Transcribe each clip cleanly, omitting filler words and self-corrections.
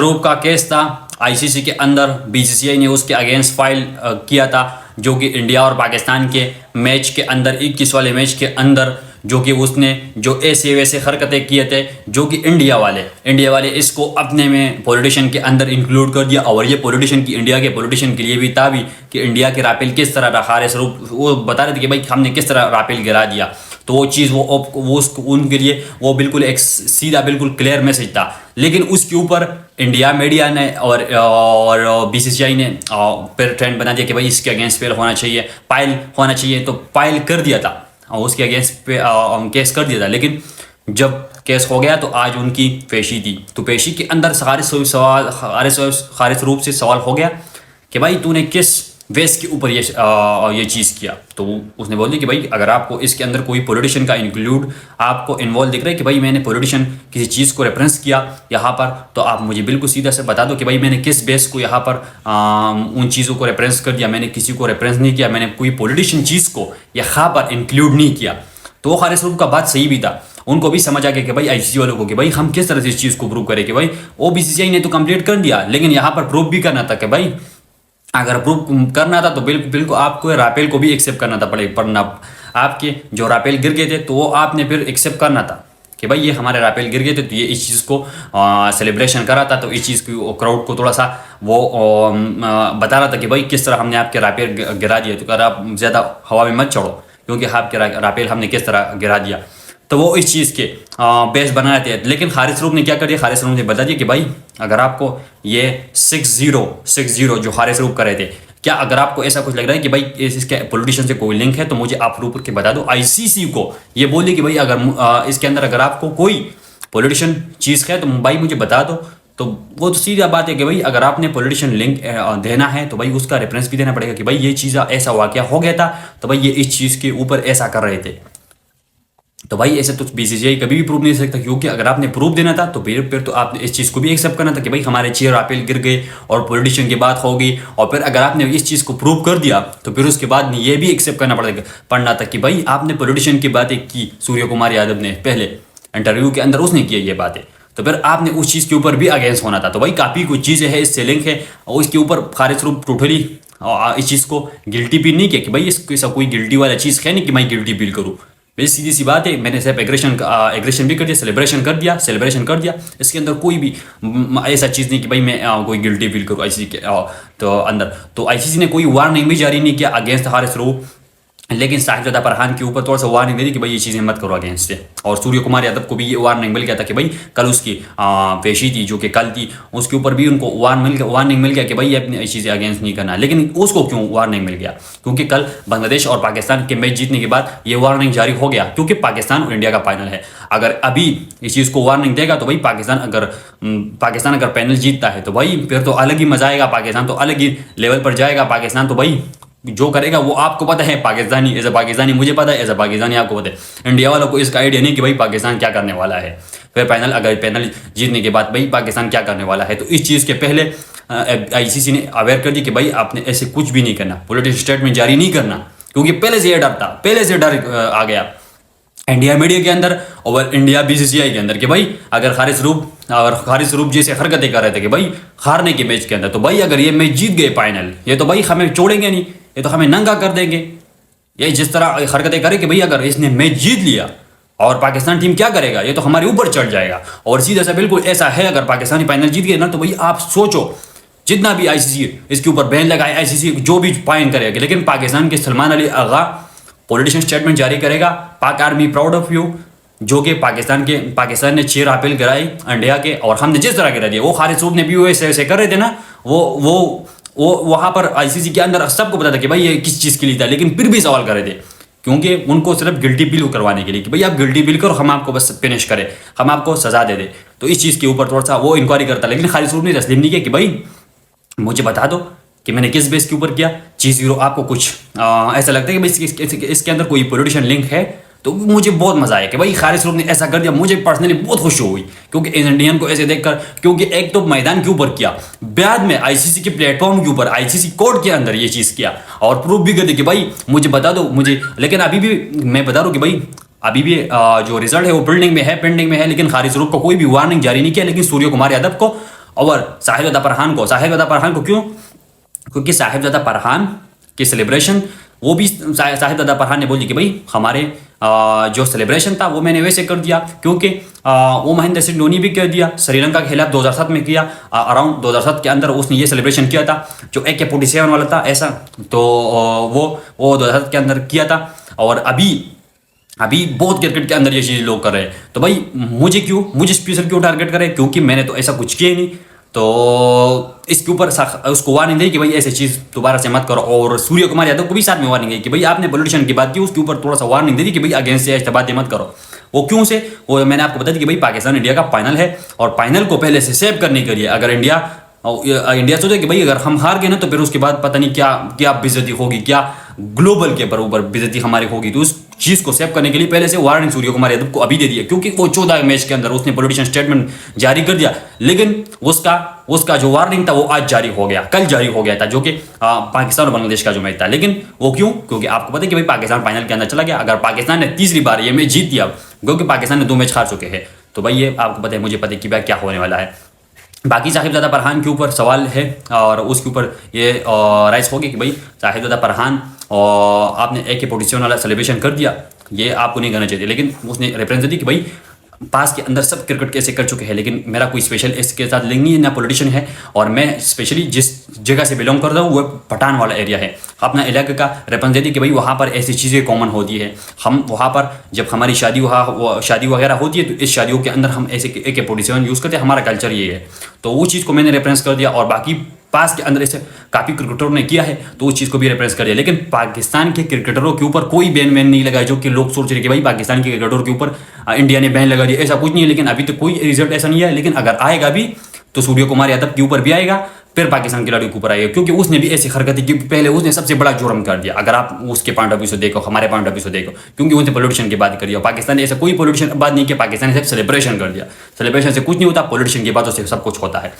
स्वरूप का केस था आईसीसी के अंदर, बीसीसीआई ने उसके अगेंस्ट फाइल किया था, जो कि इंडिया और पाकिस्तान के मैच के अंदर 21 वाले मैच के अंदर जो कि उसने जो ऐसे वैसे हरकतें किए थे, जो कि इंडिया वाले इसको अपने में पॉलिटिशियन के अंदर इंक्लूड कर दिया। और ये पॉलिटिशियन की इंडिया के पॉलिटिशियन के लिए भी था भी कि इंडिया के राफेल किस तरह रखा है स्वरूप, वो बता रहे थे कि भाई हमने किस तरह राफेल गिरा दिया। तो वो चीज़ वो उनके लिए वो बिल्कुल एक सीधा बिल्कुल क्लियर मैसेज था। लेकिन उसके ऊपर इंडिया मीडिया ने और बीसीसीआई ने फिर ट्रेंड बना दिया कि भाई इसके अगेंस्ट पे होना चाहिए, पाइल होना चाहिए, तो पाइल कर दिया था और उसके अगेंस्ट पे केस कर दिया था। लेकिन जब केस हो गया तो आज उनकी पेशी थी, तो पेशी के अंदर खारिज रूप से सवाल हो गया कि भाई तूने किस बेस के ऊपर ये चीज़ किया। तो उसने बोल दिया कि भाई अगर आपको इसके अंदर कोई पॉलिटिशियन का इंक्लूड आपको इन्वॉल्व दिख रहा है कि भाई मैंने पॉलिटिशियन किसी चीज़ को रेफरेंस किया यहाँ पर, तो आप मुझे बिल्कुल सीधा से बता दो कि भाई मैंने किस बेस को यहाँ पर उन चीज़ों को रेफरेंस कर दिया। मैंने किसी को रेफरेंस नहीं किया, मैंने कोई पॉलिटिशियन चीज़ को यहाँ पर इंक्लूड नहीं किया। तो खालिद स्वरूप का बात सही भी था, उनको भी समझ आ गया कि भाई आईसीसी वालों को कि भाई हम किस तरह से इस चीज़ को प्रूव करें कि भाई ओ बीसीसीआई ने तो कंप्लीट कर दिया, लेकिन यहाँ पर प्रूव भी करना था कि भाई अगर प्रूव करना था तो बिल्कुल आपको राफेल को भी एक्सेप्ट करना था पड़ना। आपके जो राफेल गिर गए थे तो वो आपने फिर एक्सेप्ट करना था कि भाई ये हमारे राफेल गिर गए थे, तो ये इस चीज़ को सेलिब्रेशन करा था, तो इस चीज़ की क्राउड को थोड़ा सा वो बता रहा था कि भाई किस तरह हमने आपके राफेल गिरा दिया, तो अगर आप ज़्यादा हवा में मत चढ़ो क्योंकि आपके राफेल हमने किस तरह गिरा दिया। तो वो इस चीज़ के बेस बना रहे थे। लेकिन खालिद स्वरूप ने क्या कर दिया, खालिद स्वरूप ने बता दिया कि भाई अगर आपको ये 6-0 जो खालिद स्वरूप कर रहे थे, क्या अगर आपको ऐसा कुछ लग रहा है कि भाई इसके पॉलिटिशियन से कोई लिंक है तो मुझे आप प्रूव करके बता दो। आईसीसी को ये बोलिए कि भाई अगर इसके अंदर अगर आपको कोई पॉलिटिशियन चीज़ है तो भाई मुझे बता दो। तो वो तो सीधा बात है कि भाई अगर आपने पॉलिटिशियन लिंक देना है तो भाई उसका रेफरेंस भी देना पड़ेगा कि भाई ये चीज़ ऐसा वाकया हो गया था, तो भाई ये इस चीज़ के ऊपर ऐसा कर रहे थे। तो भाई ऐसे तो बीसीसीआई कभी भी प्रूव नहीं सकता, क्योंकि अगर आपने प्रूव देना था तो फिर तो आपने इस चीज़ को भी एक्सेप्ट करना था कि भाई हमारे 6 राफेल गिर गए और पॉलिटिशियन की बात होगी। और फिर अगर आपने इस चीज़ को प्रूव कर दिया तो फिर उसके बाद ये भी एक्सेप्ट करना पड़ना था कि भाई आपने पॉलिटिशियन की बातें की, सूर्य कुमार यादव ने पहले इंटरव्यू के अंदर उसने किया ये बातें, तो फिर आपने उस चीज़ के ऊपर भी अगेंस्ट होना था। तो भाई काफ़ी कुछ चीज़ें हैं, इससे लिंक है और इसके ऊपर खालिद स्वरूप टोटली इस चीज़ को गिल्टी फील नहीं किया कि भाई इसका कोई गिल्टी वाला चीज़ है नहीं कि मैं गिल्टी फील करूँ। भाई सीधी सी बात है, मैंने सिर्फ एग्रेशन भी कर दिया, सेलिब्रेशन कर दिया। इसके अंदर कोई भी ऐसा चीज़ नहीं कि भाई मैं कोई गिल्टी फील करूँ आईसीसी के तो अंदर। तो आईसीसी ने कोई वार्निंग भी जारी नहीं किया अगेंस्ट खालिद स्वरूप, लेकिन साहिबजादा फरहान के ऊपर थोड़ा सा वार्निंग दे दी कि भाई ये चीज़ें मत करो अगेंस्ट से। और सूर्य कुमार यादव को भी ये वार्निंग मिल गया था कि भाई कल उसकी पेशी थी जो कि कल थी, उसके ऊपर भी उनको वार्निंग मिल गया कि भाई ये अपनी चीज़ें अगेंस्ट नहीं करना। लेकिन उसको क्यों वार्निंग मिल गया, क्योंकि कल बांग्लादेश और पाकिस्तान के मैच जीतने के बाद ये वार्निंग जारी हो गया, क्योंकि पाकिस्तान और इंडिया का फाइनल है। अगर अभी इस चीज़ को वार्निंग देगा तो भाई पाकिस्तान अगर पैनल जीतता है तो भाई फिर तो अलग ही मजा आएगा, पाकिस्तान तो अलग ही लेवल पर जाएगा। पाकिस्तान तो भाई जो करेगा वो आपको पता है, पाकिस्तानी एज अ पाकिस्तानी मुझे पता है, एज अ पाकिस्तानी आपको पता है। इंडिया वालों को इसका आइडिया नहीं कि भाई पाकिस्तान क्या करने वाला है। फिर पैनल जीतने के बाद भाई पाकिस्तान क्या करने वाला है। तो इस चीज़ के पहले आईसीसी ने अवेयर कर दी कि भाई आपने ऐसे कुछ भी नहीं करना, पॉलिटिकल स्टेटमेंट जारी नहीं करना, क्योंकि पहले से ये डर था, पहले से डर आ गया इंडिया मीडिया के अंदर और इंडिया बीसीसीआई के अंदर कि भाई अगर खालिद स्वरूप जैसे हरकतें कर रहे थे कि भाई हारने के मैच के अंदर, तो भाई अगर ये मैच जीत गए फाइनल, ये तो भाई हमें छोड़ेंगे नहीं, ये तो हमें नंगा कर देंगे। ये जिस तरह हरकतें करे कि भाई अगर इसने मैच जीत लिया और पाकिस्तान टीम क्या करेगा, ये तो हमारे ऊपर चढ़ जाएगा। और सीधा सा बिल्कुल ऐसा है, अगर पाकिस्तानी फाइनल जीत गए ना तो भाई आप सोचो जितना भी आईसीसी इसके ऊपर बैन लगाए, आईसीसी जो भी फाइन करेगा, लेकिन पाकिस्तान के सलमान अली आगा पॉलिटिशियन स्टेटमेंट जारी करेगा, पाक आर्मी प्राउड ऑफ यू, जो कि पाकिस्तान ने 6 राफेल गिराई इंडिया के और हमने जिस तरह गिरा दिया। वो खालिद स्वरूप ने भी वैसे कर रहे थे ना, वो वहाँ पर आईसीसी के अंदर सबको पता था कि भाई ये किस चीज़ के लिए था, लेकिन फिर भी सवाल कर रहे थे क्योंकि उनको सिर्फ गिल्टी फील करवाने के लिए कि भाई आप गिल्टी फील करो, हम आपको बस फिनिश करें, हम आपको सजा दे दे। तो इस चीज़ के ऊपर थोड़ा सा वो इंक्वायरी करता, लेकिन खालिद स्वरूप ने तस्लीम नहीं किया कि भाई मुझे बता दो कि मैंने किस बेस के ऊपर किया। 6-0 आपको कुछ ऐसा लगता है कि भाई इसके अंदर कोई पॉलिटिशियन लिंक है, तो मुझे बहुत मजा आया कि भाई खालिद स्वरूप ने ऐसा कर दिया। मुझे पर्सनली बहुत खुशी हुई क्योंकि इंडियन को ऐसे देखकर, क्योंकि एक तो मैदान के ऊपर किया, बाद में आईसीसी के प्लेटफॉर्म के ऊपर आईसीसी कोर्ट के अंदर ये चीज़ किया और प्रूफ भी कर दी कि भाई मुझे बता दो मुझे। लेकिन अभी भी मैं बता रहा हूँ कि भाई अभी भी जो रिजल्ट है वो पेंडिंग में है, लेकिन खालिद स्वरूप को कोई भी वार्निंग जारी नहीं किया, लेकिन सूर्य कुमार यादव को और साहिबजादा फरहान को क्यों? क्योंकि साहिबजादा फरहान की सेलिब्रेशन, वो भी साहिबजादा फरहान ने बोली कि भाई हमारे जो सेलिब्रेशन था वो मैंने वैसे कर दिया, क्योंकि वो महेंद्र सिंह धोनी भी कर दिया, श्रीलंका के खिलाफ 2007 में किया, अराउंड 2007 के अंदर उसने ये सेलिब्रेशन किया था जो AK-47 वाला था ऐसा, तो वो 2007 के अंदर किया था। और अभी बहुत क्रिकेट के अंदर ये चीज़ लोग कर रहे हैं, तो भाई मुझे स्पेशल क्यों टारगेट करे? क्योंकि मैंने तो ऐसा कुछ किया ही नहीं। तो इसके ऊपर उसको वार्निंग दी कि भाई ऐसी चीज़ दोबारा से मत करो, और सूर्य कुमार यादव को भी साथ में वार्निंग है कि भाई आपने पॉलिटिशियन की बात की, उसके ऊपर थोड़ा सा वार्निंग दे दी कि भाई अगेंस्ट से ऐसी बातें मत करो। वो क्यों से? वो मैंने आपको बता दी कि भाई पाकिस्तान इंडिया का फाइनल है, और फाइनल को पहले से सेव करने के लिए अगर इंडिया सोचे कि भाई अगर हम हार गए ना तो फिर उसके बाद पता नहीं क्या बेइज्जती होगी, क्या ग्लोबल के ऊपर बेइज्जती हमारी होगी, तो उस चीज को सेव करने के लिए पहले से वार्निंग सूर्य कुमार यादव को अभी दे दिया, क्योंकि वो 14 मैच के अंदर उसने पॉलिटिशियन स्टेटमेंट जारी कर दिया, लेकिन उसका जो वार्निंग था वो आज जारी हो गया, कल जारी हो गया था, जो कि पाकिस्तान और बांग्लादेश का जो मैच था। लेकिन वो क्यों? क्योंकि आपको पता है कि भाई पाकिस्तान फाइनल के अंदर चला गया। अगर पाकिस्तान ने तीसरी बार ये मैच जीत दिया, क्योंकि पाकिस्तान ने 2 मैच हार चुके हैं, तो भाई ये आपको पता है, मुझे पता है कि भाई क्या होने वाला है। बाकी साहिबजादा फरहान के ऊपर सवाल है, और उसके ऊपर ये राइस हो गया कि भाई साहिबजादा फरहान और आपने AK-47 वाला सेलिब्रेशन कर दिया, ये आपको नहीं करना चाहिए। लेकिन उसने रेफरेंस दी कि भाई पास के अंदर सब क्रिकेट कैसे कर चुके हैं, लेकिन मेरा कोई स्पेशल इसके साथ लिंक नहीं है, ना पॉलिटिशियन है, और मैं स्पेशली जिस जगह से बिलोंग करता हूँ वो पठान वाला एरिया है। अपना इलाके का रेफरेंस दे दी कि भाई वहाँ पर ऐसी चीज़ें कॉमन होती है, हम वहाँ पर जब हमारी शादी वगैरह होती है तो इस शादियों के अंदर हम ऐसे AK-47 यूज़ करते हैं, हमारा कल्चर ये है। तो वो चीज़ को मैंने रेफरेंस कर दिया, और बाकी पास के अंदर ऐसे काफ़ी क्रिकेटरों ने किया है तो उस चीज़ को भी रेफरेंस कर दिया। लेकिन पाकिस्तान के क्रिकेटरों के ऊपर कोई बैन नहीं लगा, जो कि लोग सोच रहे कि भाई पाकिस्तान के क्रिकेटरों के ऊपर इंडिया ने बैन लगा दिया, ऐसा कुछ नहीं है। लेकिन अभी तो कोई रिजल्ट ऐसा नहीं है, लेकिन अगर आएगा भी तो सूर्य कुमार यादव के ऊपर भी आएगा, फिर पाकिस्तान खिलाड़ियों के ऊपर आएगा, क्योंकि उसने भी ऐसी हरकतें की, पहले उसने सबसे बड़ा जुर्म कर दिया। अगर आप उसके पॉइंट ऑफ व्यू से देखो, हमारे पॉइंट ऑफ व्यू से देखो, क्योंकि उसने पॉलिटिशियन की बात करी, और पाकिस्तान ने ऐसा कोई पॉलिटिशियन बात नहीं किया, पाकिस्तान ने सिर्फ सेलिब्रेशन कर दिया। सेलिब्रेशन से कुछ नहीं होता, पॉलिटिशियन की बातों से सब कुछ होता है।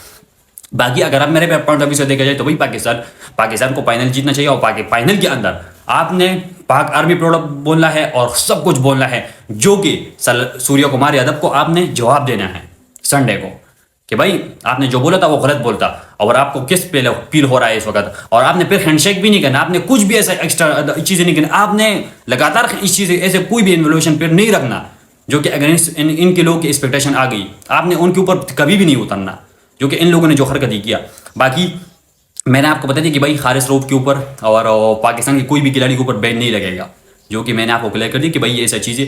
बाकी अगर आप मेरे पॉइंट ऑफ व्यू से देखा जाए तो भाई पाकिस्तान को फाइनल जीतना चाहिए, और फाइनल के अंदर आपने पाक आर्मी प्रोडक्ट बोलना है और सब कुछ बोलना है, जो कि सूर्य कुमार यादव को आपने जवाब देना है संडे को, कि भाई आपने जो बोला था वो गलत बोलता, और आपको किस पे फील हो रहा है इस वक्त। और आपने फिर हैंडशेक भी नहीं करना, आपने कुछ भी ऐसा एक्स्ट्रा चीज़ें नहीं करना, आपने लगातार इस चीज़ ऐसे कोई भी इन्वोल्यूशन फिर नहीं रखना जो कि अगेंस्ट इनके लोगों की एक्सपेक्टेशन आ गई, आपने उनके ऊपर कभी भी नहीं उतरना, जो कि इन लोगों ने जो हरकत किया। बाकी मैंने आपको बता दिया कि भाई हारिस रऊफ के ऊपर और पाकिस्तान के कोई भी खिलाड़ी के ऊपर बैन नहीं लगेगा, जो कि मैंने आपको क्लियर कर दी कि भाई ये ऐसा चीज़ें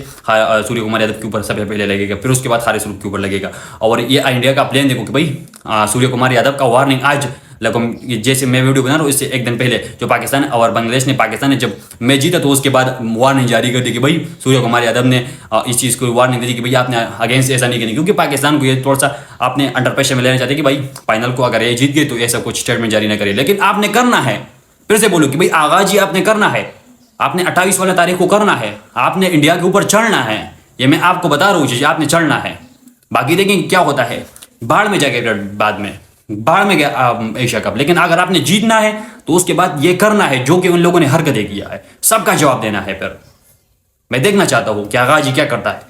सूर्य कुमार यादव के ऊपर सबसे पहले लगेगा, फिर उसके बाद हारिस रऊफ के ऊपर लगेगा। और ये इंडिया का प्लान देखो कि भाई सूर्य कुमार यादव का वार्निंग आज लगभग, जैसे मैं वीडियो बना रहा हूँ इससे एक दिन पहले, जो पाकिस्तान और बांग्लादेश ने, पाकिस्तान ने जब मैच जीता तो उसके बाद वार्निंग जारी कर दी कि भाई सूर्य कुमार यादव ने इस चीज़ को वार्निंग दी कि भाई आपने अगेंस्ट ऐसा नहीं करनी, क्योंकि पाकिस्तान को ये थोड़ा सा आपने अंडर प्रेशर में लेना चाहते कि भाई फाइनल को अगर ये जीत गए तो ऐसा कुछ स्टेटमेंट जारी ना करे। लेकिन आपने करना है, फिर से बोलो कि भाई आगाज ही आपने करना है, आपने 28 वाला तारीख को करना है, आपने इंडिया के ऊपर चढ़ना है, ये मैं आपको बता रहा हूँ चीज़, आपने चढ़ना है। बाकी देखें क्या होता है, बाढ़ में जाएगा, बाद में बाढ़ में गया एशिया कप। लेकिन अगर आपने जीतना है तो उसके बाद ये करना है जो कि उन लोगों ने हरकतें किया है, सबका जवाब देना है। फिर मैं देखना चाहता हूँ कि आगाज जी क्या करता है।